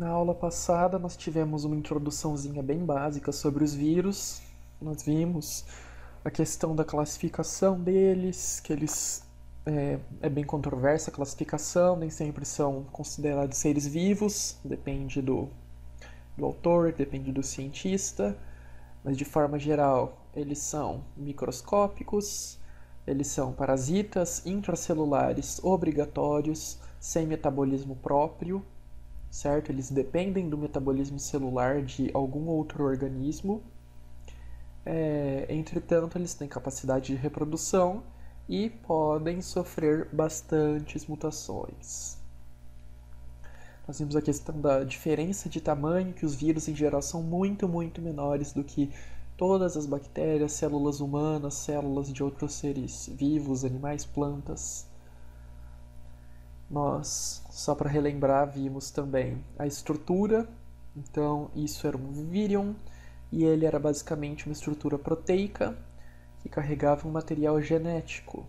Na aula passada nós tivemos uma introduçãozinha bem básica sobre os vírus. Nós vimos a questão da classificação deles, que eles é bem controversa a classificação, nem sempre são considerados seres vivos, depende do autor, depende do cientista, mas de forma geral eles são microscópicos, eles são parasitas intracelulares obrigatórios, sem metabolismo próprio, certo? Eles dependem do metabolismo celular de algum outro organismo. Entretanto, eles têm capacidade de reprodução e podem sofrer bastantes mutações. Nós vimos a questão da diferença de tamanho, que os vírus em geral são muito menores do que todas as bactérias, células humanas, células de outros seres vivos, animais, plantas. Nós, só para relembrar, vimos também a estrutura. Então, isso era um virion, e ele era basicamente uma estrutura proteica que carregava um material genético.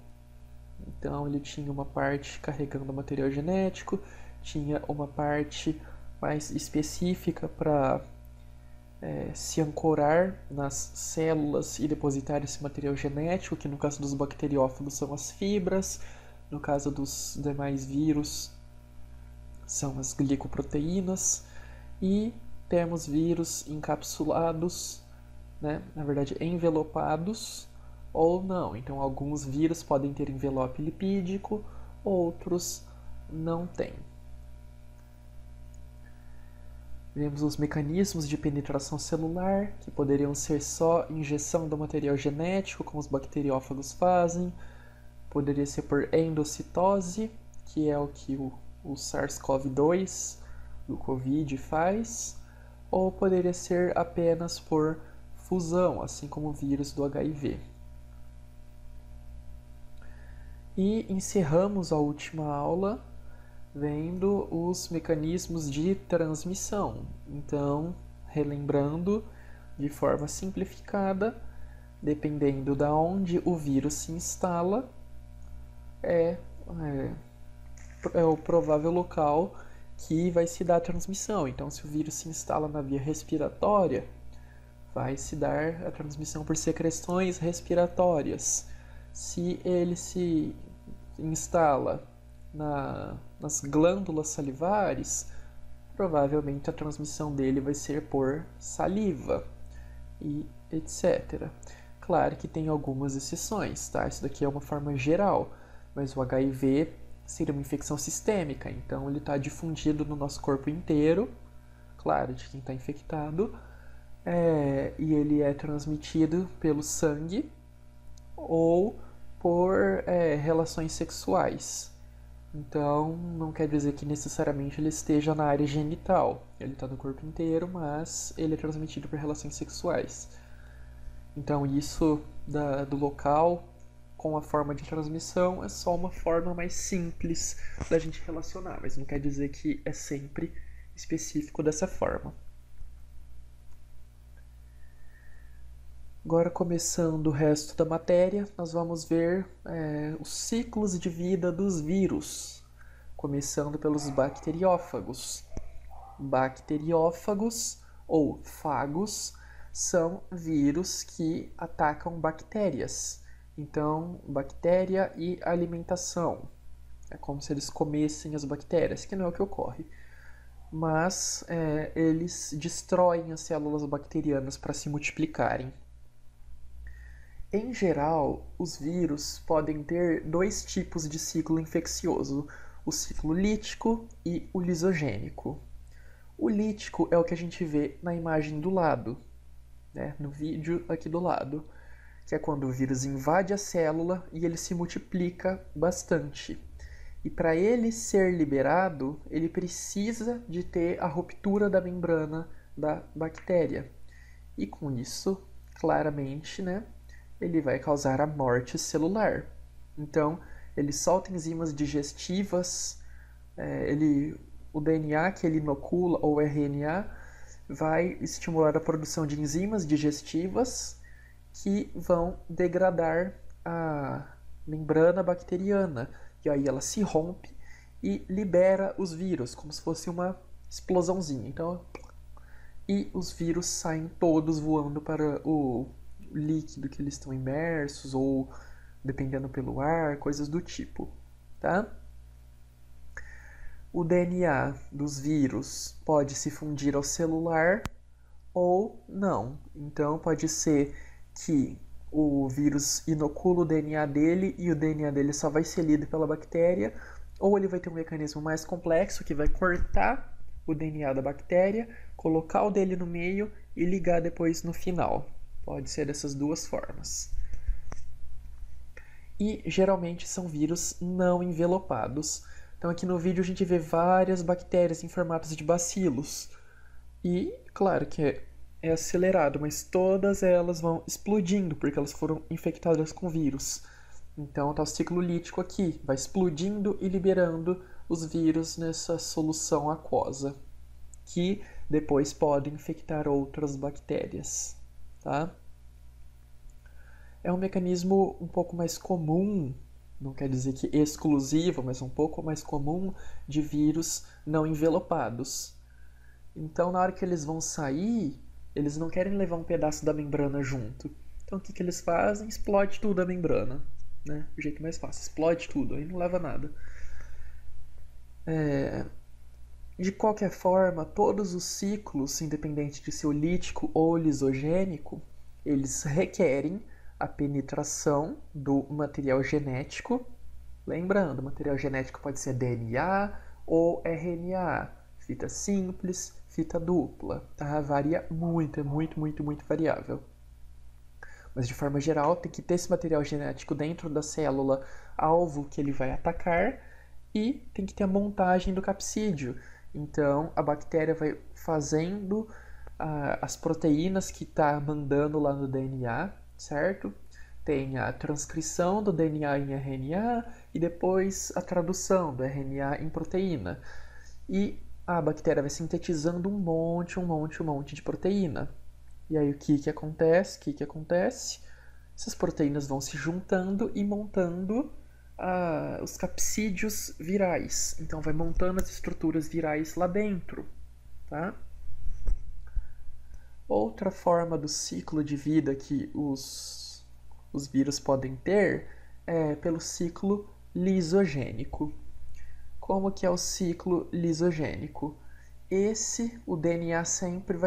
Então, ele tinha uma parte carregando o material genético, tinha uma parte mais específica para se ancorar nas células e depositar esse material genético, que no caso dos bacteriófagos são as fibras, no caso dos demais vírus são as glicoproteínas, e temos vírus encapsulados, né? Na verdade envelopados ou não. Então alguns vírus podem ter envelope lipídico, outros não têm. Vemos os mecanismos de penetração celular, que poderiam ser só injeção do material genético, como os bacteriófagos fazem. Poderia ser por endocitose, que é o que o SARS-CoV-2 do Covid faz, ou poderia ser apenas por fusão, assim como o vírus do HIV. E encerramos a última aula vendo os mecanismos de transmissão. Então, relembrando de forma simplificada, dependendo de onde o vírus se instala, é o provável local que vai se dar a transmissão. Então, se o vírus se instala na via respiratória, vai se dar a transmissão por secreções respiratórias. Se ele se instala nas glândulas salivares, provavelmente a transmissão dele vai ser por saliva e etc. Claro que tem algumas exceções, tá? Isso daqui é uma forma geral, mas o HIV seria uma infecção sistêmica, então ele está difundido no nosso corpo inteiro, claro, de quem está infectado, e ele é transmitido pelo sangue ou por relações sexuais. Então, não quer dizer que necessariamente ele esteja na área genital. Ele está no corpo inteiro, mas ele é transmitido por relações sexuais. Então, isso do local com a forma de transmissão é só uma forma mais simples da gente relacionar, mas não quer dizer que é sempre específico dessa forma. Agora, começando o resto da matéria, nós vamos ver os ciclos de vida dos vírus, começando pelos bacteriófagos. Bacteriófagos ou fagos são vírus que atacam bactérias. Então, bactéria e alimentação. É como se eles comessem as bactérias, que não é o que ocorre. Mas eles destroem as células bacterianas para se multiplicarem. Em geral, os vírus podem ter dois tipos de ciclo infeccioso, o ciclo lítico e o lisogênico. O lítico é o que a gente vê na imagem do lado, né, no vídeo aqui do lado, que é quando o vírus invade a célula e ele se multiplica bastante. E para ele ser liberado, ele precisa de ter a ruptura da membrana da bactéria. E com isso, claramente, né, ele vai causar a morte celular. Então, ele solta enzimas digestivas, o DNA que ele inocula, ou RNA, vai estimular a produção de enzimas digestivas que vão degradar a membrana bacteriana. E aí ela se rompe e libera os vírus, como se fosse uma explosãozinha. Então, e os vírus saem todos voando para o líquido que eles estão imersos, ou dependendo pelo ar, coisas do tipo, tá? O DNA dos vírus pode se fundir ao celular ou não. Então pode ser que o vírus inocula o DNA dele e o DNA dele só vai ser lido pela bactéria, ou ele vai ter um mecanismo mais complexo que vai cortar o DNA da bactéria, colocar o dele no meio e ligar depois no final. Pode ser dessas duas formas. E geralmente são vírus não envelopados. Então aqui no vídeo a gente vê várias bactérias em formatos de bacilos. E claro que é acelerado, mas todas elas vão explodindo porque elas foram infectadas com vírus. Então está o ciclo lítico aqui, vai explodindo e liberando os vírus nessa solução aquosa, que depois podem infectar outras bactérias, tá? É um mecanismo um pouco mais comum, não quer dizer que exclusivo, mas um pouco mais comum de vírus não envelopados. Então, na hora que eles vão sair, eles não querem levar um pedaço da membrana junto. Então, o que eles fazem? Explode tudo a membrana, né? O jeito mais fácil, explode tudo, aí não leva nada. De qualquer forma, todos os ciclos, independente de ser lítico ou lisogênico, eles requerem a penetração do material genético. Lembrando, o material genético pode ser DNA ou RNA, fita simples, fita dupla, tá? Varia muito, é muito variável. Mas de forma geral, tem que ter esse material genético dentro da célula alvo que ele vai atacar e tem que ter a montagem do capsídeo. Então, a bactéria vai fazendo as proteínas que está mandando lá no DNA, certo? Tem a transcrição do DNA em RNA e depois a tradução do RNA em proteína. E a bactéria vai sintetizando um monte de proteína. E aí o que acontece? Essas proteínas vão se juntando e montando os capsídeos virais. Então vai montando as estruturas virais lá dentro, tá? Outra forma do ciclo de vida que os vírus podem ter é pelo ciclo lisogênico. Como que é o ciclo lisogênico? O DNA sempre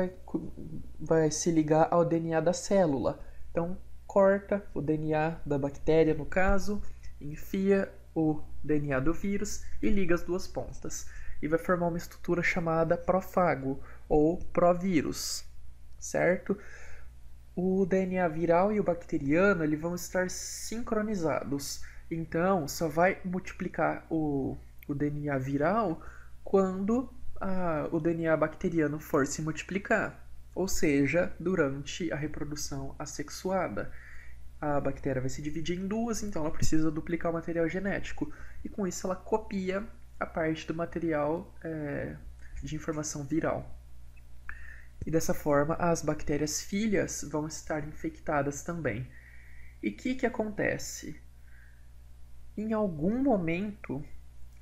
vai se ligar ao DNA da célula. Então, corta o DNA da bactéria, no caso, enfia o DNA do vírus e liga as duas pontas. E vai formar uma estrutura chamada prófago ou provírus, certo? O DNA viral e o bacteriano eles vão estar sincronizados. Então, só vai multiplicar o DNA viral quando o DNA bacteriano for se multiplicar, ou seja, durante a reprodução assexuada. A bactéria vai se dividir em duas, então ela precisa duplicar o material genético, e com isso ela copia a parte do material de informação viral. E dessa forma as bactérias filhas vão estar infectadas também. E o que acontece? Em algum momento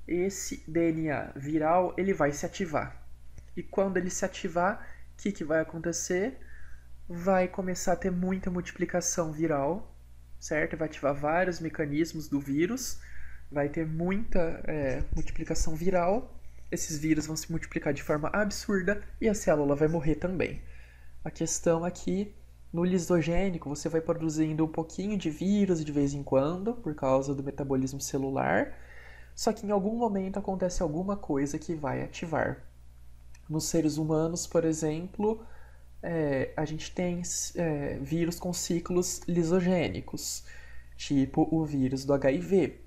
esse DNA viral ele vai se ativar. E quando ele se ativar, o que vai acontecer? Vai começar a ter muita multiplicação viral, certo? Vai ativar vários mecanismos do vírus, vai ter muita multiplicação viral. Esses vírus vão se multiplicar de forma absurda e a célula vai morrer também. A questão aqui, no lisogênico, você vai produzindo um pouquinho de vírus de vez em quando, por causa do metabolismo celular, só que em algum momento acontece alguma coisa que vai ativar. Nos seres humanos, por exemplo, a gente tem vírus com ciclos lisogênicos, tipo o vírus do HIV.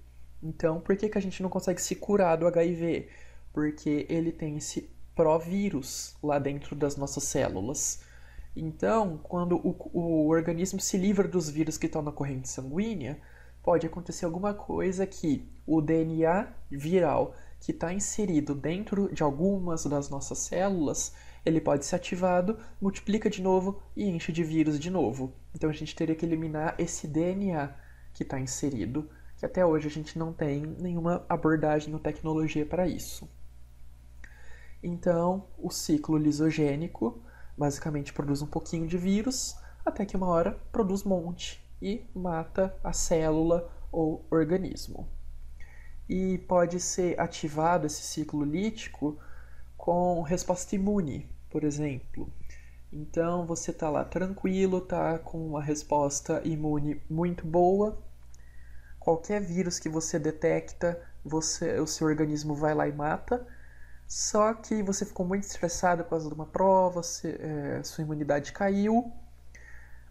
Então, por que a gente não consegue se curar do HIV? Porque ele tem esse provírus lá dentro das nossas células. Então, quando o organismo se livra dos vírus que estão na corrente sanguínea, pode acontecer alguma coisa que o DNA viral que está inserido dentro de algumas das nossas células, ele pode ser ativado, multiplica de novo e enche de vírus de novo. Então a gente teria que eliminar esse DNA que está inserido, que até hoje a gente não tem nenhuma abordagem ou tecnologia para isso. Então, o ciclo lisogênico basicamente produz um pouquinho de vírus, até que uma hora produz um monte e mata a célula ou organismo. E pode ser ativado esse ciclo lítico com resposta imune, por exemplo. Então você está lá tranquilo, está com uma resposta imune muito boa. Qualquer vírus que você detecta, o seu organismo vai lá e mata. Só que você ficou muito estressado por causa de uma prova, sua imunidade caiu,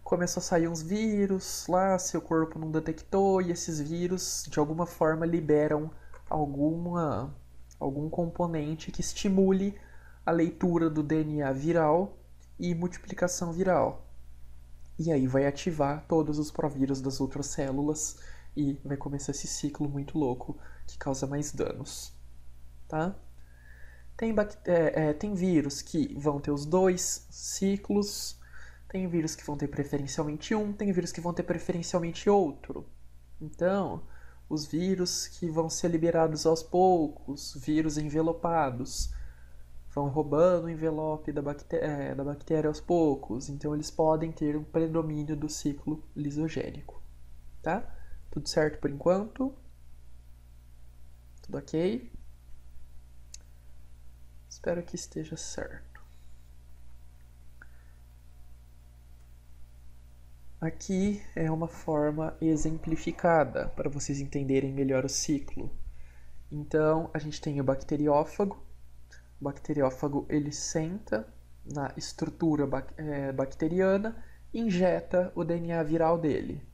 começou a sair uns vírus lá, seu corpo não detectou, e esses vírus de alguma forma liberam algum componente que estimule a leitura do DNA viral e multiplicação viral. E aí vai ativar todos os provírus das outras células e vai começar esse ciclo muito louco que causa mais danos, tá? Tem vírus que vão ter os dois ciclos, tem vírus que vão ter preferencialmente um, tem vírus que vão ter preferencialmente outro. Então, os vírus que vão ser liberados aos poucos, vírus envelopados, vão roubando o envelope da bactéria aos poucos. Então, eles podem ter um predomínio do ciclo lisogênico. Tá? Tudo certo por enquanto? Tudo ok? Espero que esteja certo. Aqui é uma forma exemplificada para vocês entenderem melhor o ciclo. Então, a gente tem o bacteriófago. O bacteriófago ele senta na estrutura bacteriana e injeta o DNA viral dele.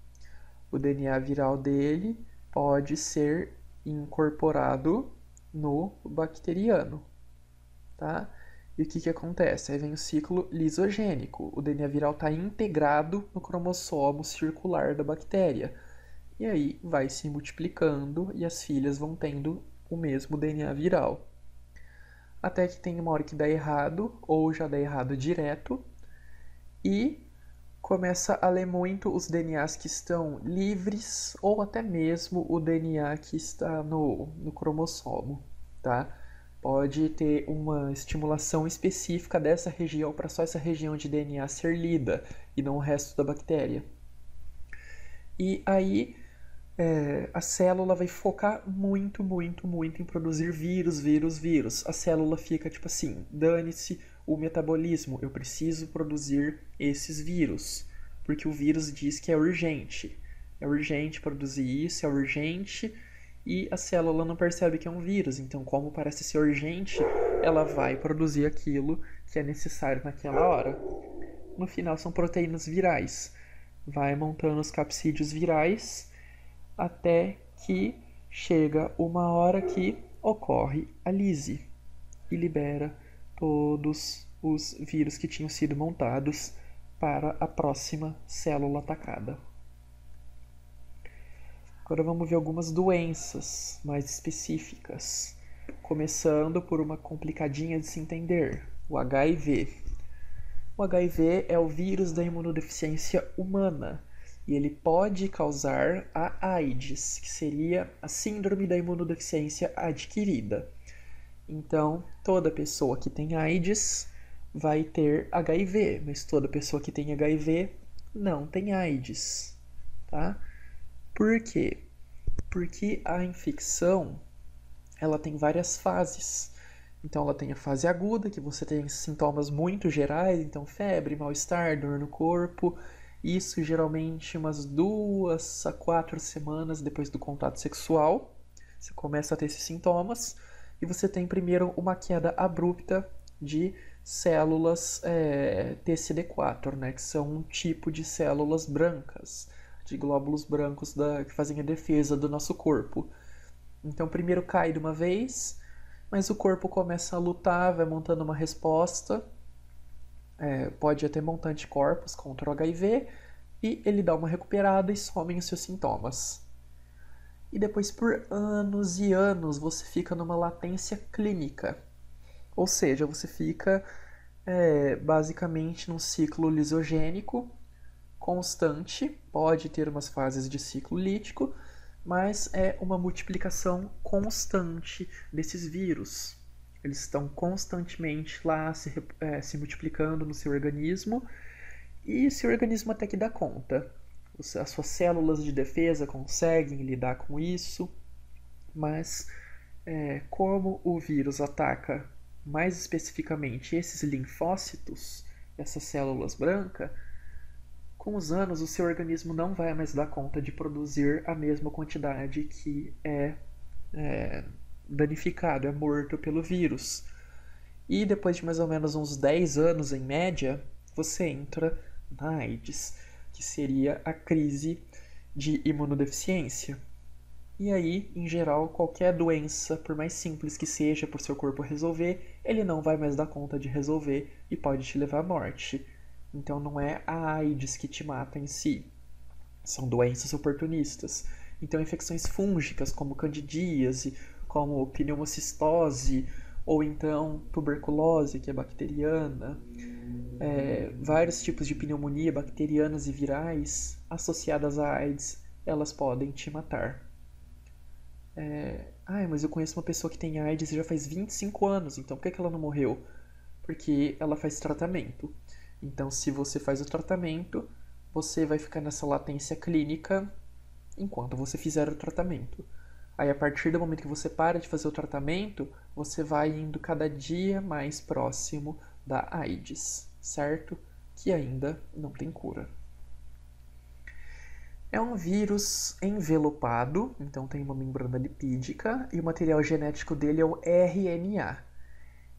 O DNA viral dele pode ser incorporado no bacteriano, tá? E o que acontece? Aí vem o ciclo lisogênico. O DNA viral está integrado no cromossomo circular da bactéria. E aí vai se multiplicando e as filhas vão tendo o mesmo DNA viral. Até que tem uma hora que dá errado, ou já dá errado direto, e começa a ler muito os DNAs que estão livres, ou até mesmo o DNA que está no cromossomo, tá? Pode ter uma estimulação específica dessa região para só essa região de DNA ser lida e não o resto da bactéria. E aí a célula vai focar muito em produzir vírus. A célula fica tipo assim, dane-se o metabolismo, eu preciso produzir esses vírus, porque o vírus diz que é urgente. É urgente produzir isso, é urgente, e a célula não percebe que é um vírus. Então, como parece ser urgente, ela vai produzir aquilo que é necessário naquela hora. No final, são proteínas virais. Vai montando os capsídeos virais até que chega uma hora que ocorre a lise e libera todos os vírus que tinham sido montados para a próxima célula atacada. Agora vamos ver algumas doenças mais específicas, começando por uma complicadinha de se entender, o HIV. O HIV é o vírus da imunodeficiência humana e ele pode causar a AIDS, que seria a síndrome da imunodeficiência adquirida. Então, toda pessoa que tem AIDS vai ter HIV, mas toda pessoa que tem HIV não tem AIDS, tá? Por quê? Porque a infecção, ela tem várias fases. Então, ela tem a fase aguda, que você tem sintomas muito gerais, então febre, mal-estar, dor no corpo. Isso geralmente umas 2 a 4 semanas depois do contato sexual. Você começa a ter esses sintomas. E você tem primeiro uma queda abrupta de células TCD4, né, que são um tipo de células brancas, de glóbulos brancos que fazem a defesa do nosso corpo. Então primeiro cai de uma vez, mas o corpo começa a lutar, vai montando uma resposta, pode até montar anticorpos contra o HIV, e ele dá uma recuperada e somem os seus sintomas. E depois por anos e anos você fica numa latência clínica. Ou seja, você fica basicamente num ciclo lisogênico constante, pode ter umas fases de ciclo lítico, mas é uma multiplicação constante desses vírus. Eles estão constantemente lá se multiplicando no seu organismo e seu organismo até que dá conta. As suas células de defesa conseguem lidar com isso, mas como o vírus ataca mais especificamente esses linfócitos, essas células brancas, com os anos o seu organismo não vai mais dar conta de produzir a mesma quantidade que é danificado, é morto pelo vírus. E depois de mais ou menos uns 10 anos em média, você entra na AIDS, que seria a crise de imunodeficiência. E aí, em geral, qualquer doença, por mais simples que seja para o seu corpo resolver, ele não vai mais dar conta de resolver e pode te levar à morte. Então não é a AIDS que te mata em si, são doenças oportunistas. Então infecções fúngicas como candidíase, como pneumocistose, ou então tuberculose, que é bacteriana, vários tipos de pneumonia bacterianas e virais associadas à AIDS, elas podem te matar. Mas eu conheço uma pessoa que tem AIDS já faz 25 anos, então por que ela não morreu? Porque ela faz tratamento. Então, se você faz o tratamento, você vai ficar nessa latência clínica enquanto você fizer o tratamento. Aí, a partir do momento que você para de fazer o tratamento, você vai indo cada dia mais próximo da AIDS, certo? Que ainda não tem cura. É um vírus envelopado, então tem uma membrana lipídica e o material genético dele é o RNA.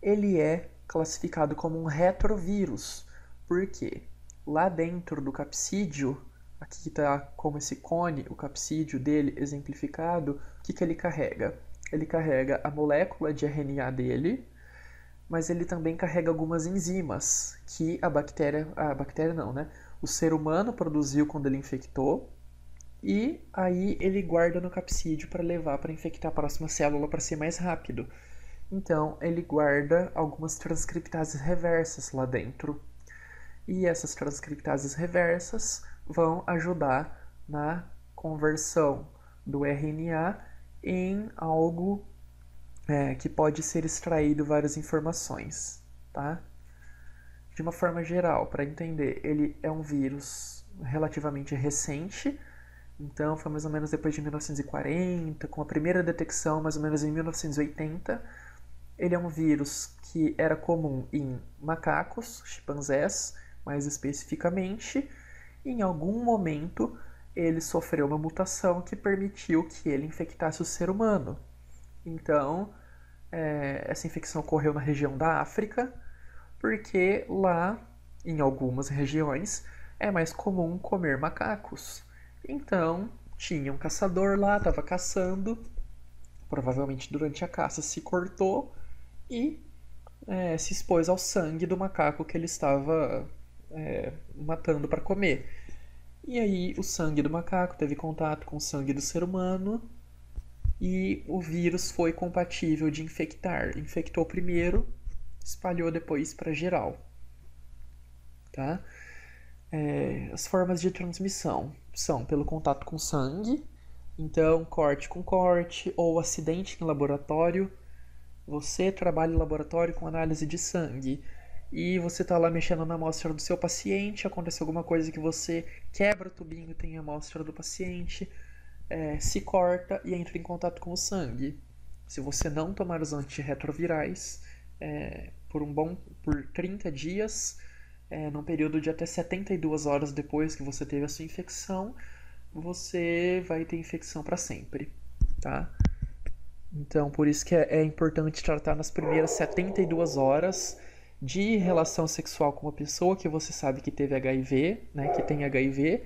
Ele é classificado como um retrovírus, porque lá dentro do capsídeo, aqui está como esse cone, o capsídeo dele exemplificado, o que ele carrega? Ele carrega a molécula de RNA dele, mas ele também carrega algumas enzimas que a bactéria não, né? O ser humano produziu quando ele infectou, e aí ele guarda no capsídeo para levar para infectar a próxima célula para ser mais rápido. Então ele guarda algumas transcriptases reversas lá dentro. E essas transcriptases reversas vão ajudar na conversão do RNA em algo que pode ser extraído várias informações, tá? De uma forma geral, para entender, ele é um vírus relativamente recente. Então, foi mais ou menos depois de 1940, com a primeira detecção mais ou menos em 1980. Ele é um vírus que era comum em macacos, chimpanzés, mais especificamente. E em algum momento, ele sofreu uma mutação que permitiu que ele infectasse o ser humano. Então, essa infecção ocorreu na região da África, porque lá, em algumas regiões, é mais comum comer macacos. Então, tinha um caçador lá, estava caçando, provavelmente durante a caça se cortou e se expôs ao sangue do macaco que ele estava matando para comer. E aí o sangue do macaco teve contato com o sangue do ser humano e o vírus foi compatível de infectar. Infectou primeiro, espalhou depois para geral. Tá? As formas de transmissão são pelo contato com sangue, então corte com corte ou acidente em laboratório. Você trabalha em laboratório com análise de sangue e você está lá mexendo na amostra do seu paciente, acontece alguma coisa que você quebra o tubinho, tem a amostra do paciente, se corta e entra em contato com o sangue. Se você não tomar os antirretrovirais por 30 dias, num período de até 72 horas depois que você teve a sua infecção, você vai ter infecção para sempre, tá? Então, por isso que é importante tratar nas primeiras 72 horas de relação sexual com uma pessoa que você sabe que teve HIV, né, que tem HIV,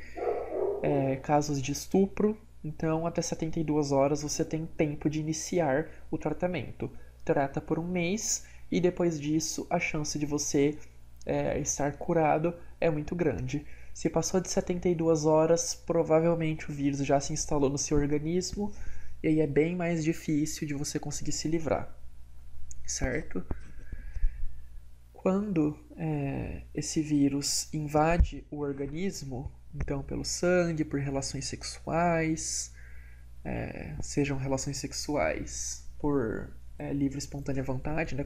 casos de estupro. Então, até 72 horas você tem tempo de iniciar o tratamento. Trata por um mês e depois disso a chance de você estar curado é muito grande. Se passou de 72 horas, provavelmente o vírus já se instalou no seu organismo e aí é bem mais difícil de você conseguir se livrar, certo? Quando esse vírus invade o organismo, então pelo sangue, por relações sexuais, sejam relações sexuais por livre e espontânea vontade, né,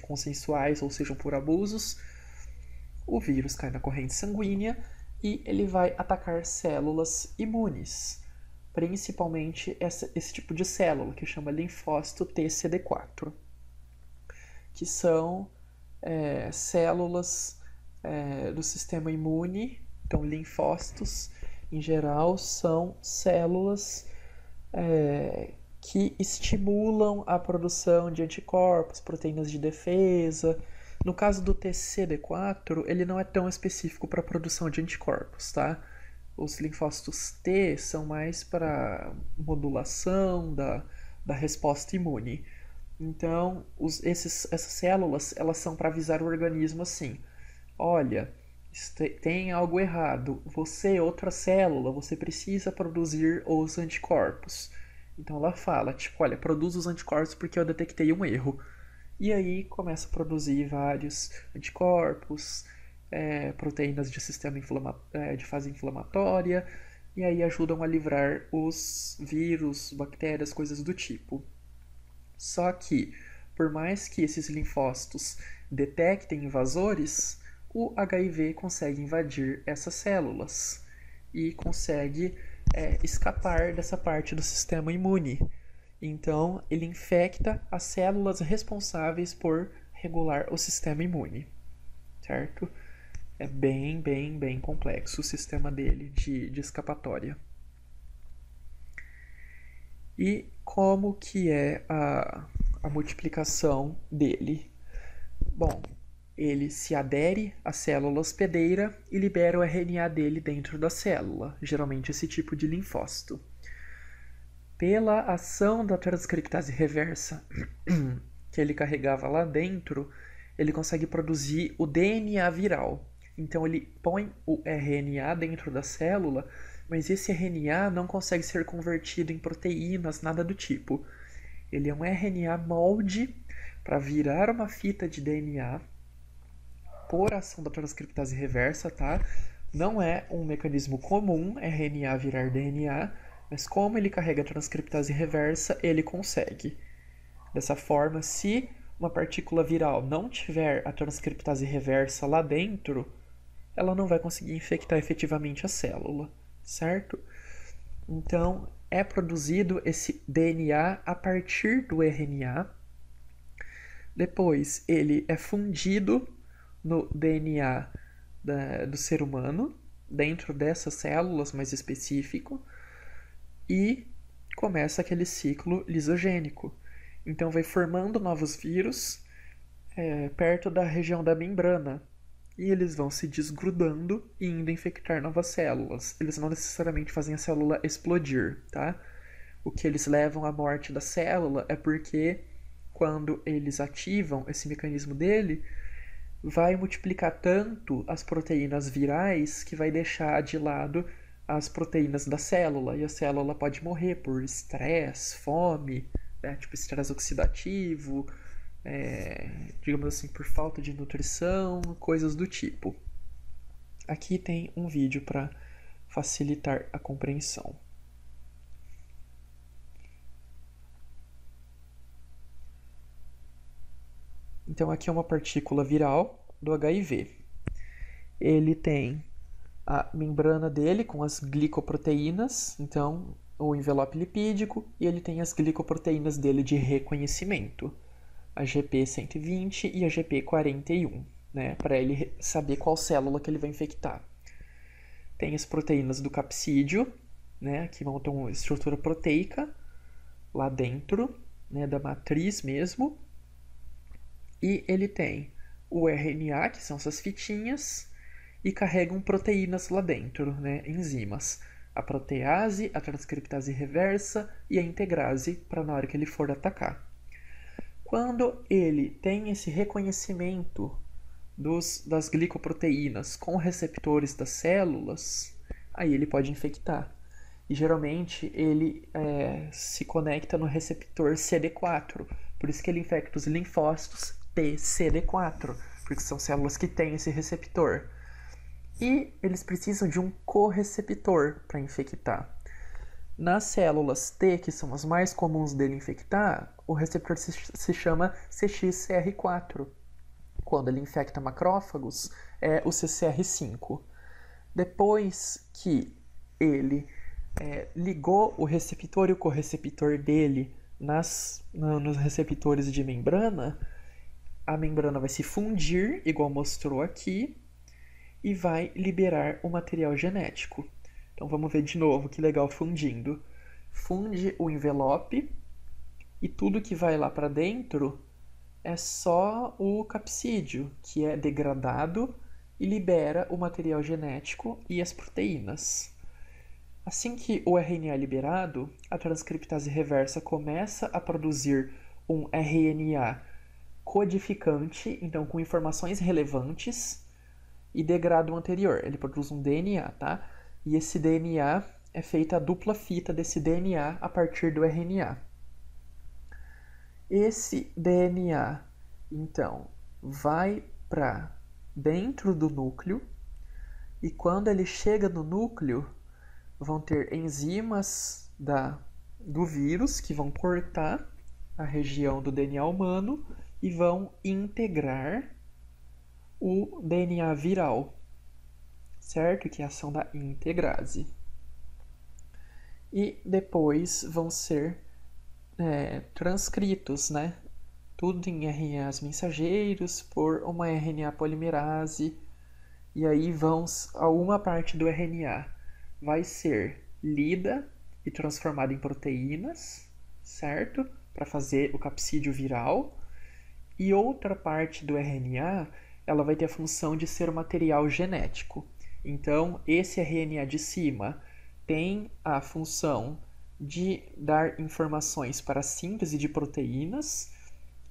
consensuais ou sejam por abusos, o vírus cai na corrente sanguínea e ele vai atacar células imunes, principalmente esse tipo de célula que chama linfócito TCD4, que são células do sistema imune. Então, linfócitos, em geral, são células que estimulam a produção de anticorpos, proteínas de defesa. No caso do TCD4, ele não é tão específico para a produção de anticorpos, tá? Os linfócitos T são mais para modulação da resposta imune. Então, essas células, elas são para avisar o organismo assim: olha, tem algo errado. Você, outra célula, você precisa produzir os anticorpos. Então ela fala, tipo, olha, produz os anticorpos porque eu detectei um erro. E aí começa a produzir vários anticorpos, proteínas de sistema de fase inflamatória, e aí ajudam a livrar os vírus, bactérias, coisas do tipo. Só que, por mais que esses linfócitos detectem invasores, o HIV consegue invadir essas células e consegue escapar dessa parte do sistema imune. Então, ele infecta as células responsáveis por regular o sistema imune, certo? É bem complexo o sistema dele de escapatória. E como que é a multiplicação dele? Bom, ele se adere à célula hospedeira e libera o RNA dele dentro da célula, geralmente esse tipo de linfócito. Pela ação da transcriptase reversa que ele carregava lá dentro, ele consegue produzir o DNA viral. Então ele põe o RNA dentro da célula, mas esse RNA não consegue ser convertido em proteínas, nada do tipo. Ele é um RNA molde para virar uma fita de DNA por ação da transcriptase reversa, tá? Não é um mecanismo comum RNA virar DNA, mas como ele carrega a transcriptase reversa, ele consegue. Dessa forma, se uma partícula viral não tiver a transcriptase reversa lá dentro, ela não vai conseguir infectar efetivamente a célula, certo? Então, é produzido esse DNA a partir do RNA. Depois, ele é fundido no DNA do ser humano, dentro dessas células mais específico, e começa aquele ciclo lisogênico. Então vai formando novos vírus perto da região da membrana, e eles vão se desgrudando e indo infectar novas células. Eles não necessariamente fazem a célula explodir, tá? O que eles levam à morte da célula é porque quando eles ativam esse mecanismo dele, vai multiplicar tanto as proteínas virais que vai deixar de lado as proteínas da célula, e a célula pode morrer por estresse, fome, né? Tipo estresse oxidativo, digamos assim, por falta de nutrição, coisas do tipo. Aqui tem um vídeo para facilitar a compreensão. Então aqui é uma partícula viral do HIV. Ele tem a membrana dele com as glicoproteínas, então o envelope lipídico, e ele tem as glicoproteínas dele de reconhecimento, a GP120 e a GP41, né, para ele saber qual célula que ele vai infectar. Tem as proteínas do capsídeo, né, que montam estrutura proteica lá dentro, né, da matriz mesmo. E ele tem o RNA, que são essas fitinhas, e carregam proteínas lá dentro, né, enzimas. A protease, a transcriptase reversa e a integrase, para na hora que ele for atacar. Quando ele tem esse reconhecimento das glicoproteínas com receptores das células, aí ele pode infectar. E geralmente ele se conecta no receptor CD4, por isso que ele infecta os linfócitos TCD4, porque são células que têm esse receptor. E eles precisam de um correceptor para infectar. Nas células T, que são as mais comuns dele infectar, o receptor se chama CXCR4. Quando ele infecta macrófagos, é o CCR5. Depois que ele ligou o receptor e o correceptor dele nos receptores de membrana, a membrana vai se fundir, igual mostrou aqui, e vai liberar o material genético. Então vamos ver de novo, que legal fundindo. Funde o envelope e tudo que vai lá para dentro é só o capsídeo, que é degradado e libera o material genético e as proteínas. Assim que o RNA é liberado, a transcriptase reversa começa a produzir um RNA codificante, então com informações relevantes, e degrada o anterior. Ele produz um DNA, tá? E esse DNA é feita a dupla fita desse DNA a partir do RNA. Esse DNA, então, vai para dentro do núcleo e quando ele chega no núcleo, vão ter enzimas do vírus que vão cortar a região do DNA humano e vão integrar o DNA viral, certo? Que é a ação da integrase. E depois vão ser transcritos, né? Tudo em RNAs mensageiros por uma RNA polimerase. E aí uma parte do RNA vai ser lida e transformada em proteínas, certo? Para fazer o capsídeo viral. E outra parte do RNA, ela vai ter a função de ser o material genético. Então, esse RNA de cima tem a função de dar informações para a síntese de proteínas,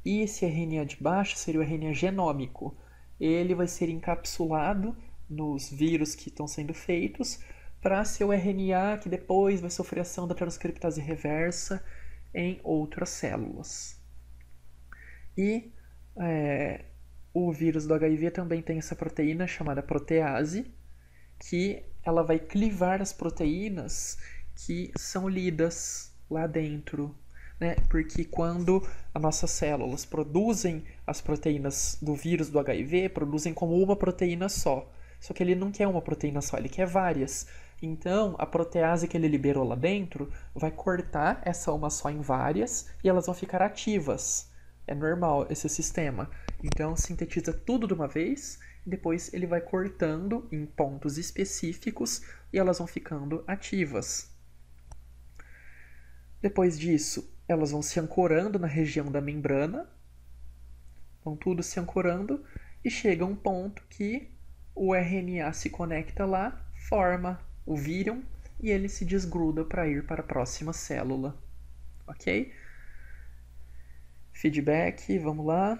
e esse RNA de baixo seria o RNA genômico. Ele vai ser encapsulado nos vírus que estão sendo feitos para ser o RNA que depois vai sofrer ação da transcriptase reversa em outras células. E o vírus do HIV também tem essa proteína chamada protease, que ela vai clivar as proteínas que são lidas lá dentro, né? Porque quando as nossas células produzem as proteínas do vírus do HIV, produzem como uma proteína só. Só que ele não quer uma proteína só, ele quer várias. Então, a protease que ele liberou lá dentro vai cortar essa uma só em várias e elas vão ficar ativas. É normal esse sistema. Então, sintetiza tudo de uma vez e depois ele vai cortando em pontos específicos e elas vão ficando ativas. Depois disso, elas vão se ancorando na região da membrana, vão tudo se ancorando e chega um ponto que o RNA se conecta lá, forma o vírion e ele se desgruda para ir para a próxima célula. Ok? Feedback, vamos lá.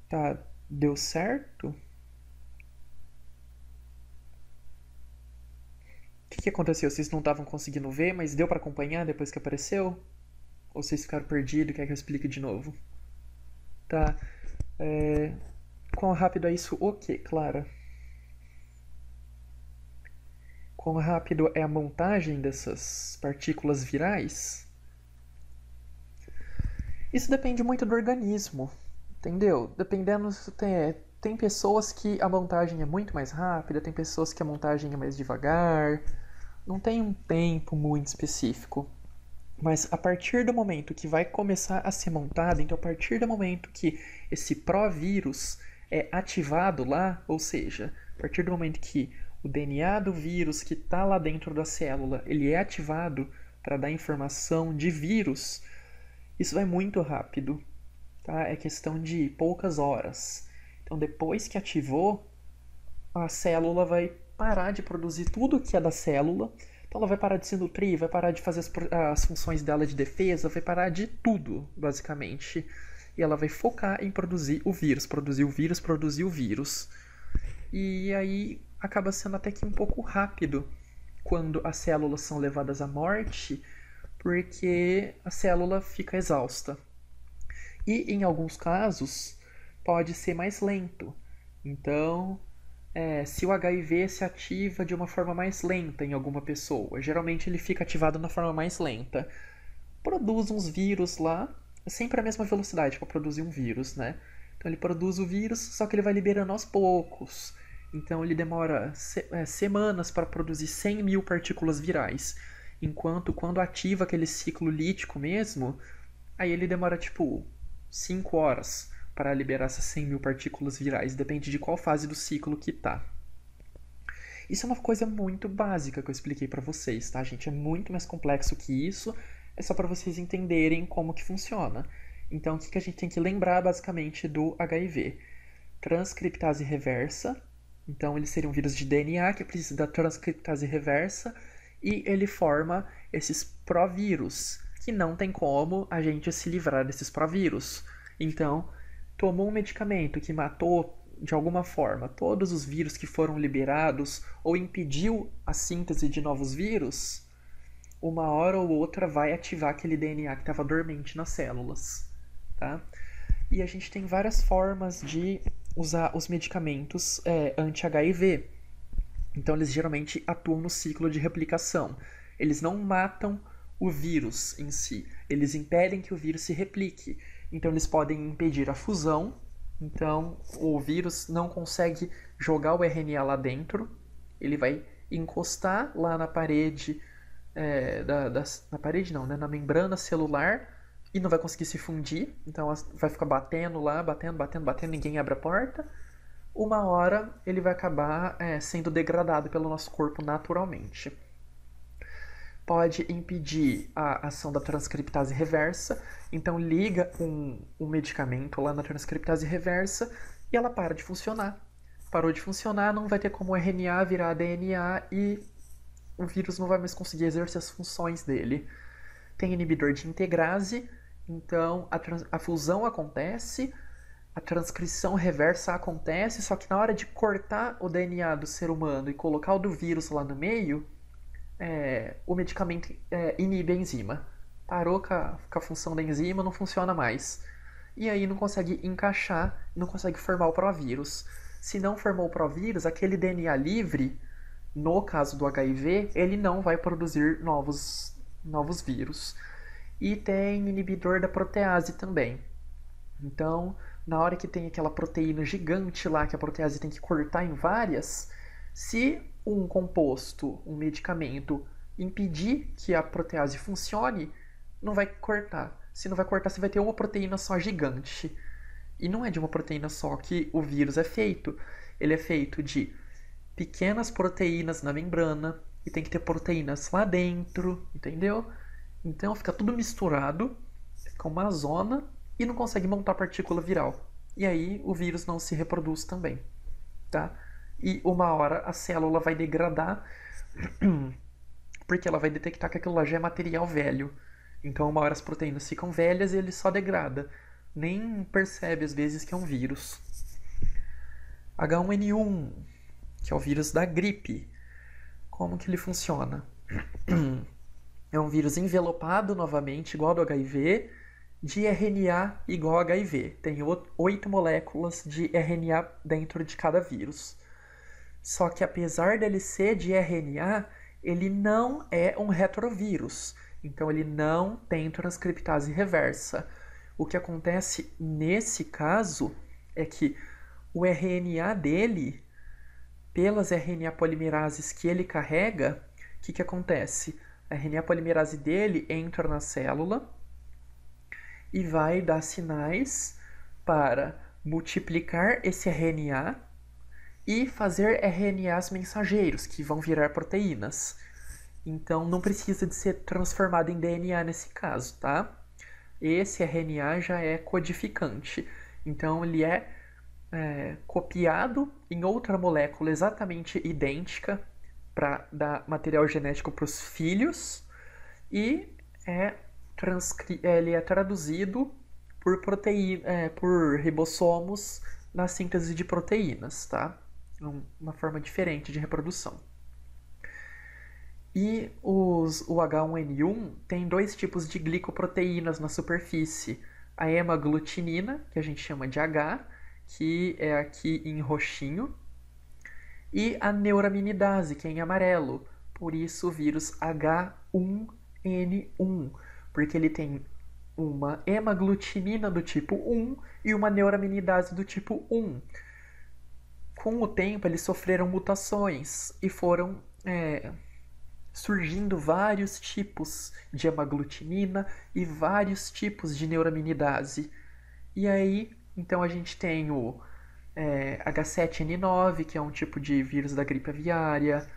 Tá, deu certo? O que aconteceu? Vocês não estavam conseguindo ver, mas deu para acompanhar depois que apareceu? Ou vocês ficaram perdidos? Quer que eu explique de novo? Tá. Quão rápido é isso? O que, Clara? Quão rápido é a montagem dessas partículas virais? Isso depende muito do organismo, entendeu? Dependendo, tem pessoas que a montagem é muito mais rápida, tem pessoas que a montagem é mais devagar, não tem um tempo muito específico. Mas a partir do momento que vai começar a ser montado, então a partir do momento que esse provírus é ativado lá, ou seja, a partir do momento que o DNA do vírus que está lá dentro da célula, ele é ativado para dar informação de vírus, isso vai muito rápido, tá? É questão de poucas horas. Então depois que ativou, a célula vai parar de produzir tudo que é da célula. Então ela vai parar de se nutrir, vai parar de fazer as funções dela de defesa, vai parar de tudo, basicamente. E ela vai focar em produzir o vírus, produzir o vírus, produzir o vírus. E aí acaba sendo até que um pouco rápido quando as células são levadas à morte, porque a célula fica exausta. E em alguns casos pode ser mais lento. Então, se o HIV se ativa de uma forma mais lenta em alguma pessoa, geralmente ele fica ativado na forma mais lenta, produz uns vírus lá, é sempre a mesma velocidade para produzir um vírus, né? Então ele produz o vírus, só que ele vai liberando aos poucos. Então ele demora semanas para produzir 100 mil partículas virais. Enquanto quando ativa aquele ciclo lítico mesmo, aí ele demora tipo 5 horas para liberar essas 100 mil partículas virais. Depende de qual fase do ciclo que tá. Isso é uma coisa muito básica que eu expliquei para vocês, tá, gente? É muito mais complexo que isso. É só para vocês entenderem como que funciona. Então, o que a gente tem que lembrar basicamente do HIV? Transcriptase reversa. Então, ele seria um vírus de DNA que precisa da transcriptase reversa e ele forma esses provírus, que não tem como a gente se livrar desses provírus. Então, tomou um medicamento que matou de alguma forma todos os vírus que foram liberados ou impediu a síntese de novos vírus, uma hora ou outra vai ativar aquele DNA que estava dormente nas células, tá? E a gente tem várias formas de usar os medicamentos anti-HIV. Então eles geralmente atuam no ciclo de replicação. Eles não matam o vírus em si, eles impedem que o vírus se replique. Então eles podem impedir a fusão. Então o vírus não consegue jogar o RNA lá dentro, ele vai encostar lá na parede, na parede não, né? Na membrana celular, e não vai conseguir se fundir, então vai ficar batendo lá, batendo, ninguém abre a porta. Uma hora ele vai acabar sendo degradado pelo nosso corpo naturalmente. Pode impedir a ação da transcriptase reversa, então liga um medicamento lá na transcriptase reversa e ela para de funcionar. Parou de funcionar, não vai ter como o RNA virar DNA e o vírus não vai mais conseguir exercer as funções dele. Tem inibidor de integrase, então a fusão acontece, a transcrição reversa acontece, só que na hora de cortar o DNA do ser humano e colocar o do vírus lá no meio, o medicamento inibe a enzima. Parou com a função da enzima, não funciona mais. E aí não consegue encaixar, não consegue formar o provírus. Se não formou o provírus, aquele DNA livre, no caso do HIV, ele não vai produzir novos vírus. E tem inibidor da protease também. Então, na hora que tem aquela proteína gigante lá que a protease tem que cortar em várias, se um composto, um medicamento, impedir que a protease funcione, não vai cortar. Se não vai cortar, você vai ter uma proteína só gigante. E não é de uma proteína só que o vírus é feito. Ele é feito de pequenas proteínas na membrana, e tem que ter proteínas lá dentro, entendeu? Então fica tudo misturado, fica uma zona e não consegue montar partícula viral. E aí o vírus não se reproduz também, tá? E uma hora a célula vai degradar porque ela vai detectar que aquilo lá já é material velho. Então uma hora as proteínas ficam velhas e ele só degrada. Nem percebe às vezes que é um vírus. H1N1, que é o vírus da gripe. Como que ele funciona? É um vírus envelopado novamente, igual ao do HIV, de RNA igual ao HIV. Tem 8 moléculas de RNA dentro de cada vírus. Só que apesar dele ser de RNA, ele não é um retrovírus. Então ele não tem transcriptase reversa. O que acontece nesse caso é que o RNA dele, pelas RNA polimerases que ele carrega, o que acontece? A RNA polimerase dele entra na célula e vai dar sinais para multiplicar esse RNA e fazer RNAs mensageiros, que vão virar proteínas. Então não precisa de ser transformado em DNA nesse caso, tá? Esse RNA já é codificante. Então ele é copiado em outra molécula exatamente idêntica para dar material genético para os filhos e ele é traduzido por por ribossomos na síntese de proteínas, tá? Uma forma diferente de reprodução. E o H1N1 tem 2 tipos de glicoproteínas na superfície. A hemaglutinina, que a gente chama de H, que é aqui em roxinho, e a neuraminidase, que é em amarelo. Por isso o vírus H1N1, porque ele tem uma hemaglutinina do tipo 1 e uma neuraminidase do tipo 1. Com o tempo, eles sofreram mutações e foram surgindo vários tipos de hemaglutinina e vários tipos de neuraminidase. E aí, então a gente tem o H7N9, que é um tipo de vírus da gripe aviária,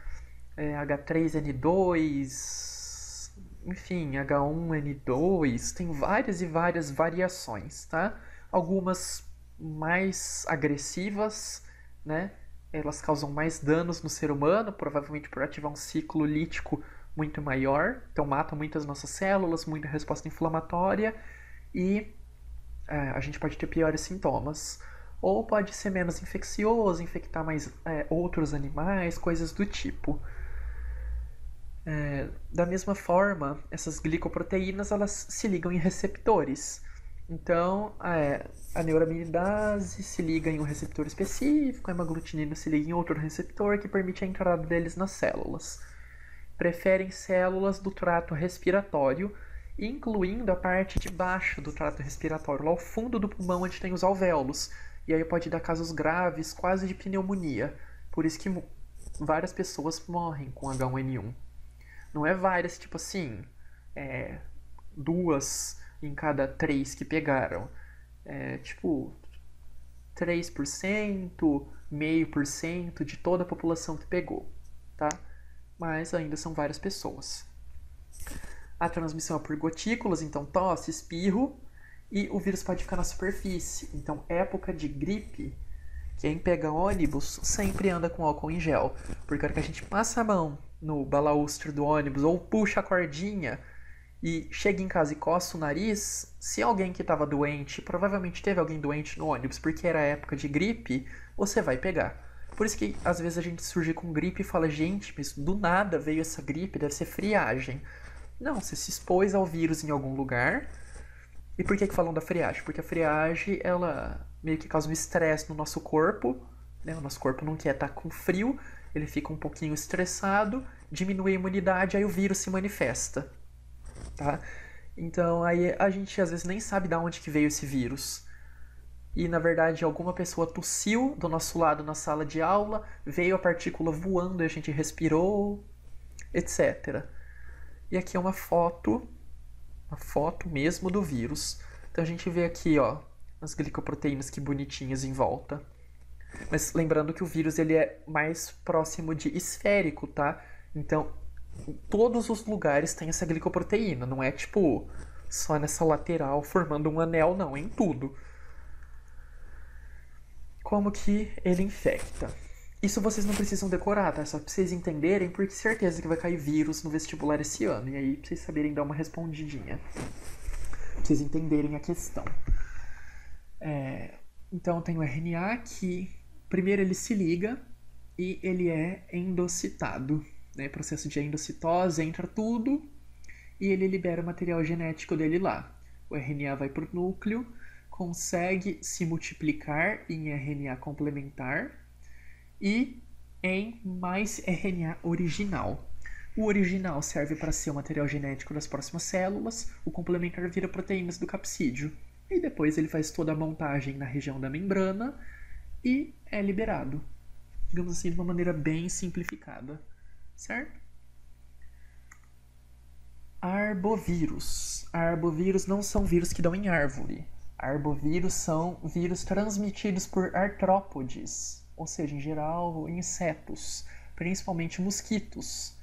H3N2, enfim, H1N2, tem várias e várias variações, tá? Algumas mais agressivas, né? Elas causam mais danos no ser humano, provavelmente por ativar um ciclo lítico muito maior, então matam muitas nossas células, muita resposta inflamatória e a gente pode ter piores sintomas. Ou pode ser menos infeccioso, infectar mais outros animais, coisas do tipo. Da mesma forma, essas glicoproteínas elas se ligam em receptores. Então, a neuraminidase se liga em um receptor específico, a hemaglutinina se liga em outro receptor que permite a entrada deles nas células. Preferem células do trato respiratório, incluindo a parte de baixo do trato respiratório, lá ao fundo do pulmão onde tem os alvéolos. E aí pode dar casos graves, quase de pneumonia. Por isso que várias pessoas morrem com H1N1. Não é várias, tipo assim, 2 em cada 3 que pegaram. É tipo 3%, 0,5% de toda a população que pegou, tá? Mas ainda são várias pessoas. A transmissão é por gotículas, então tosse, espirro, e o vírus pode ficar na superfície. Então, época de gripe, quem pega ônibus sempre anda com álcool em gel, porque a hora que a gente passa a mão no balaústre do ônibus ou puxa a cordinha e chega em casa e coça o nariz, se alguém que estava doente, provavelmente teve alguém doente no ônibus porque era época de gripe, você vai pegar. Por isso que às vezes a gente surge com gripe e fala, gente, mas do nada veio essa gripe, deve ser friagem. Não, você se expôs ao vírus em algum lugar. E por que falam da friagem? Porque a friagem, ela meio que causa um estresse no nosso corpo, né? O nosso corpo não quer estar com frio, ele fica um pouquinho estressado, diminui a imunidade, aí o vírus se manifesta, tá? Então aí a gente às vezes nem sabe de onde que veio esse vírus. E na verdade alguma pessoa tossiu do nosso lado na sala de aula, veio a partícula voando e a gente respirou, etc. E aqui é uma foto mesmo do vírus. Então a gente vê aqui, ó, as glicoproteínas que bonitinhas em volta. Mas lembrando que o vírus ele é mais próximo de esférico, tá? Então, em todos os lugares tem essa glicoproteína, não é tipo só nessa lateral formando um anel, não, é em tudo. Como que ele infecta? Isso vocês não precisam decorar, tá? Só pra vocês entenderem, porque certeza que vai cair vírus no vestibular esse ano. E aí, pra vocês saberem dar uma respondidinha. Pra vocês entenderem a questão. Então, tem o RNA que, primeiro, ele se liga e ele é endocitado. Né? Processo de endocitose, entra tudo e ele libera o material genético dele lá. O RNA vai pro núcleo, consegue se multiplicar em RNA complementar e em mais RNA original. O original serve para ser o material genético das próximas células, o complementar vira proteínas do capsídeo. E depois ele faz toda a montagem na região da membrana e é liberado. Digamos assim, de uma maneira bem simplificada. Certo? Arbovírus. Arbovírus não são vírus que dão em árvore. Arbovírus são vírus transmitidos por artrópodes, ou seja, em geral, insetos, principalmente mosquitos.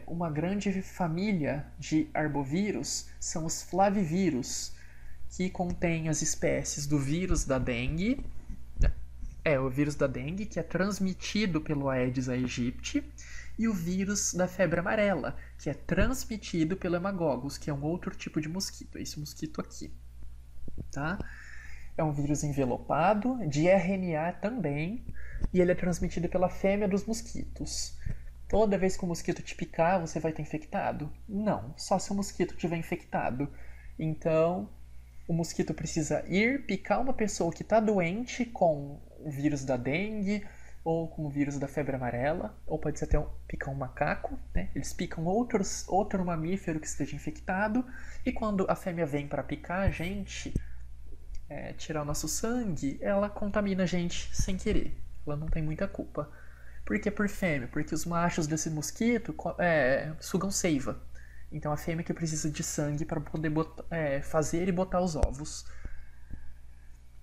Uma grande família de arbovírus são os flavivírus, que contém as espécies do vírus da dengue, o vírus da dengue, que é transmitido pelo Aedes aegypti, e o vírus da febre amarela, que é transmitido pelo Haemococcus, que é um outro tipo de mosquito, é esse mosquito aqui. Tá? É um vírus envelopado, de RNA também, e ele é transmitido pela fêmea dos mosquitos. Toda vez que o mosquito te picar, você vai ter infectado? Não, só se o mosquito tiver infectado. Então, o mosquito precisa ir picar uma pessoa que está doente com o vírus da dengue ou com o vírus da febre amarela, ou pode ser até picar um macaco, né? Eles picam outro mamífero que esteja infectado, e quando a fêmea vem para picar a gente, tirar o nosso sangue, ela contamina a gente sem querer. Ela não tem muita culpa. Por que por fêmea? Porque os machos desse mosquito sugam seiva. Então a fêmea que precisa de sangue para poder fazer e botar os ovos.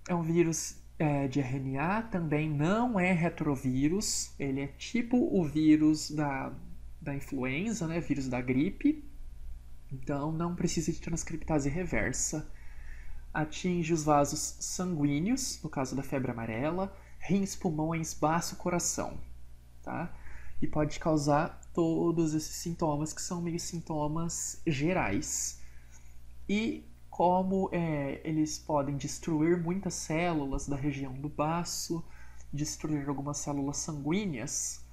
É um vírus de RNA, também não é retrovírus. Ele é tipo o vírus da influenza, né? Vírus da gripe. Então não precisa de transcriptase reversa. Atinge os vasos sanguíneos, no caso da febre amarela, rins, pulmões, baço, coração. Tá? E pode causar todos esses sintomas, que são meio sintomas gerais. E como eles podem destruir muitas células da região do baço, destruir algumas células sanguíneas,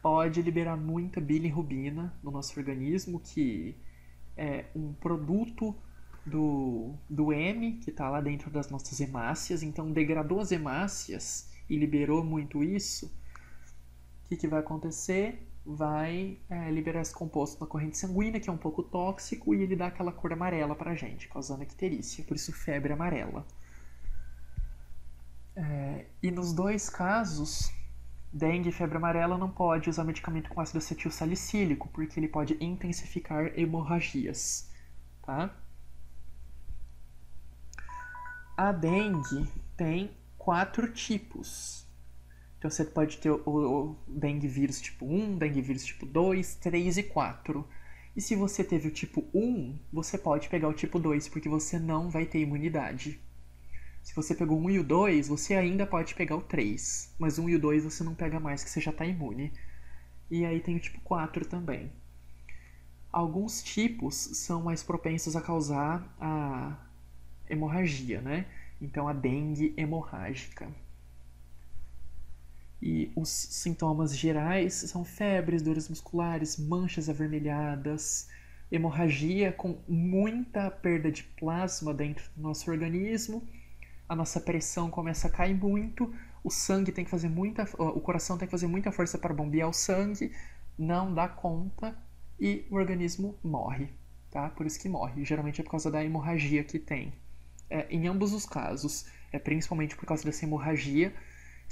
pode liberar muita bilirrubina no nosso organismo, que é um produto do M, que está lá dentro das nossas hemácias. Então degradou as hemácias e liberou muito isso. O que vai acontecer? Vai liberar esse composto na corrente sanguínea, que é um pouco tóxico, e ele dá aquela cor amarela pra gente, causando icterícia, por isso febre amarela. E nos dois casos, dengue e febre amarela, não pode usar medicamento com ácido acetil salicílico, porque ele pode intensificar hemorragias. Tá? A dengue tem 4 tipos. Então você pode ter o dengue vírus tipo 1, dengue vírus tipo 2, 3 e 4. E se você teve o tipo 1, você pode pegar o tipo 2, porque você não vai ter imunidade. Se você pegou o 1 e o 2, você ainda pode pegar o 3. Mas o 1 e o 2 você não pega mais, que você já está imune. E aí tem o tipo 4 também. Alguns tipos são mais propensos a causar a hemorragia, né? Então a dengue hemorrágica. E os sintomas gerais são febres, dores musculares, manchas avermelhadas, hemorragia com muita perda de plasma dentro do nosso organismo, a nossa pressão começa a cair muito, o coração tem que fazer muita força para bombear o sangue, não dá conta e o organismo morre, tá? Por isso que morre. Geralmente é por causa da hemorragia que tem. Em ambos os casos, é principalmente por causa dessa hemorragia,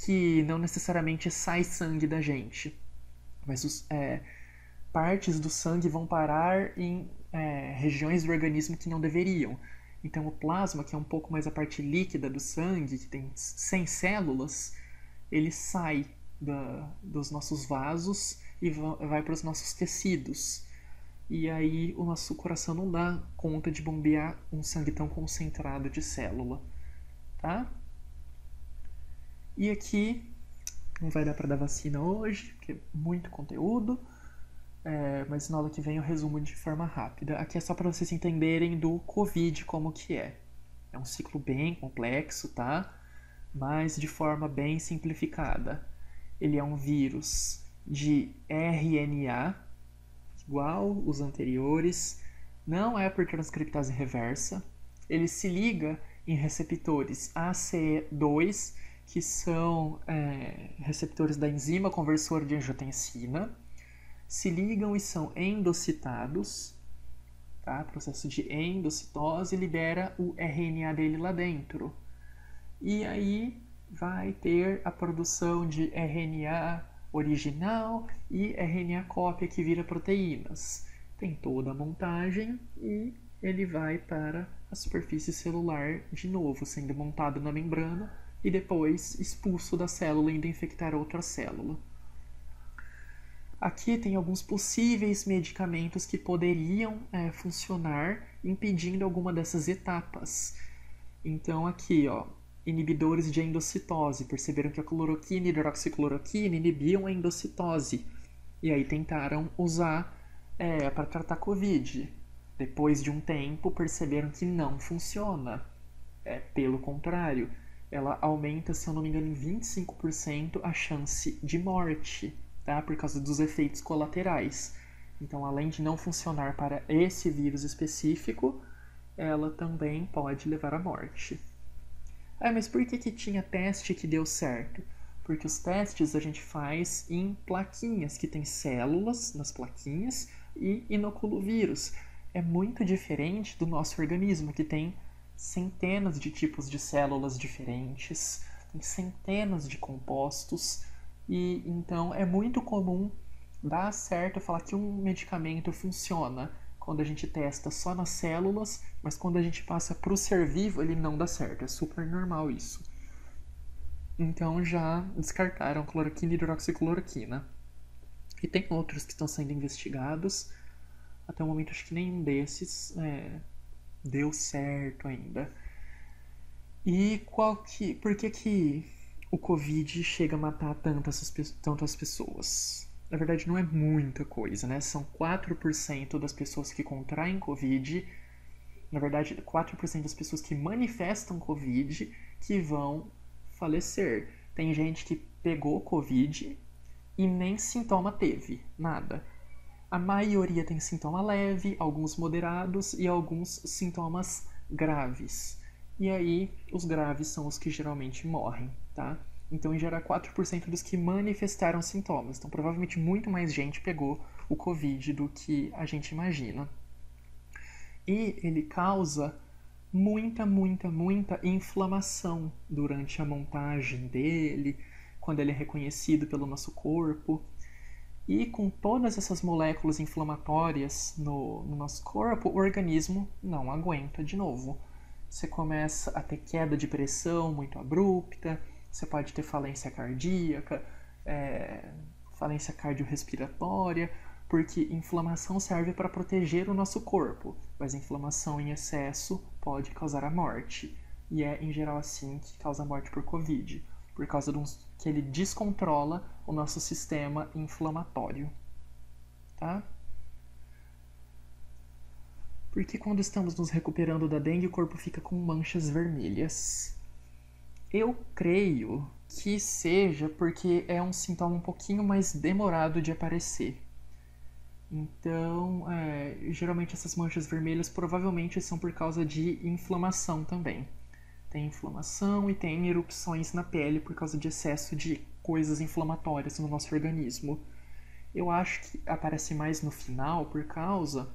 que não necessariamente sai sangue da gente, mas partes do sangue vão parar em regiões do organismo que não deveriam. Então o plasma, que é um pouco mais a parte líquida do sangue, que tem 100 células, ele sai dos nossos vasos e vai para os nossos tecidos. E aí o nosso coração não dá conta de bombear um sangue tão concentrado de célula. Tá? E aqui, não vai dar para dar vacina hoje, porque é muito conteúdo, mas na aula que vem eu resumo de forma rápida. Aqui é só para vocês entenderem do Covid como que é. É um ciclo bem complexo, tá? Mas de forma bem simplificada. Ele é um vírus de RNA, igual os anteriores, não é por transcriptase reversa. Ele se liga em receptores ACE2, que são receptores da enzima conversora de angiotensina, se ligam e são endocitados, tá? Processo de endocitose, libera o RNA dele lá dentro. E aí vai ter a produção de RNA original e RNA cópia, que vira proteínas. Tem toda a montagem e ele vai para a superfície celular de novo, sendo montado na membrana e depois expulso da célula, indo infectar outra célula. Aqui tem alguns possíveis medicamentos que poderiam funcionar impedindo alguma dessas etapas. Então aqui, ó, inibidores de endocitose. Perceberam que a cloroquina e a hidroxicloroquina inibiam a endocitose. E aí tentaram usar para tratar Covid. Depois de um tempo perceberam que não funciona. Pelo contrário, ela aumenta, se eu não me engano, em 25% a chance de morte, tá? Por causa dos efeitos colaterais. Então, além de não funcionar para esse vírus específico, ela também pode levar à morte. Ah, mas por que tinha teste que deu certo? Porque os testes a gente faz em plaquinhas, que tem células nas plaquinhas e inocula o vírus. É muito diferente do nosso organismo, que tem centenas de tipos de células diferentes, tem centenas de compostos, e então é muito comum dar certo falar que um medicamento funciona quando a gente testa só nas células, mas quando a gente passa para o ser vivo ele não dá certo. É super normal isso. Então já descartaram cloroquina e hidroxicloroquina. E tem outros que estão sendo investigados. Até o momento acho que nenhum desses deu certo ainda. E por que o Covid chega a matar tantas pessoas? Na verdade não é muita coisa, né? São 4% das pessoas que contraem Covid, na verdade 4% das pessoas que manifestam Covid que vão falecer. Tem gente que pegou Covid e nem sintoma teve, nada. A maioria tem sintoma leve, alguns moderados e alguns sintomas graves. E aí, os graves são os que geralmente morrem, tá? Então, em geral, 4% dos que manifestaram sintomas. Então, provavelmente muito mais gente pegou o Covid do que a gente imagina. E ele causa muita inflamação durante a montagem dele, quando ele é reconhecido pelo nosso corpo. E com todas essas moléculas inflamatórias no nosso corpo, o organismo não aguenta de novo. Você começa a ter queda de pressão muito abrupta, você pode ter falência cardíaca, falência cardiorrespiratória, porque inflamação serve para proteger o nosso corpo, mas inflamação em excesso pode causar a morte. E é em geral assim que causa a morte por Covid, por causa que ele descontrola o nosso sistema inflamatório. Tá? Porque quando estamos nos recuperando da dengue, o corpo fica com manchas vermelhas? Eu creio que seja porque é um sintoma um pouquinho mais demorado de aparecer. Então, geralmente essas manchas vermelhas provavelmente são por causa de inflamação também. Tem inflamação e tem erupções na pele por causa de excesso de coisas inflamatórias no nosso organismo. Eu acho que aparece mais no final por causa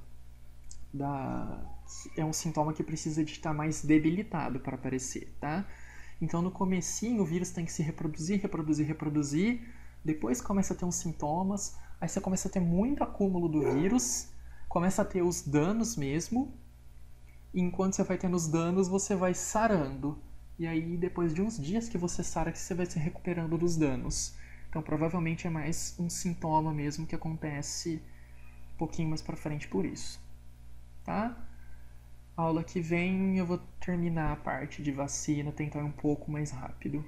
é um sintoma que precisa de estar mais debilitado para aparecer, tá? Então no comecinho o vírus tem que se reproduzir, depois começa a ter uns sintomas, aí você começa a ter muito acúmulo do vírus, começa a ter os danos mesmo, e enquanto você vai tendo os danos você vai sarando, e aí depois de uns dias que você sara que você vai se recuperando dos danos. Então provavelmente é mais um sintoma mesmo que acontece um pouquinho mais pra frente por isso. Tá? Aula que vem eu vou terminar a parte de vacina, tentar ir um pouco mais rápido.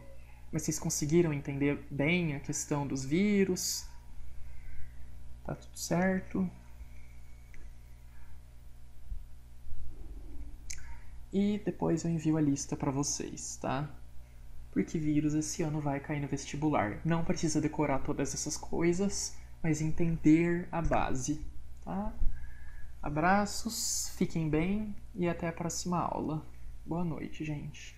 Mas vocês conseguiram entender bem a questão dos vírus? Tá tudo certo? E depois eu envio a lista para vocês, tá? Porque vírus esse ano vai cair no vestibular. Não precisa decorar todas essas coisas, mas entender a base, tá? Abraços, fiquem bem e até a próxima aula. Boa noite, gente.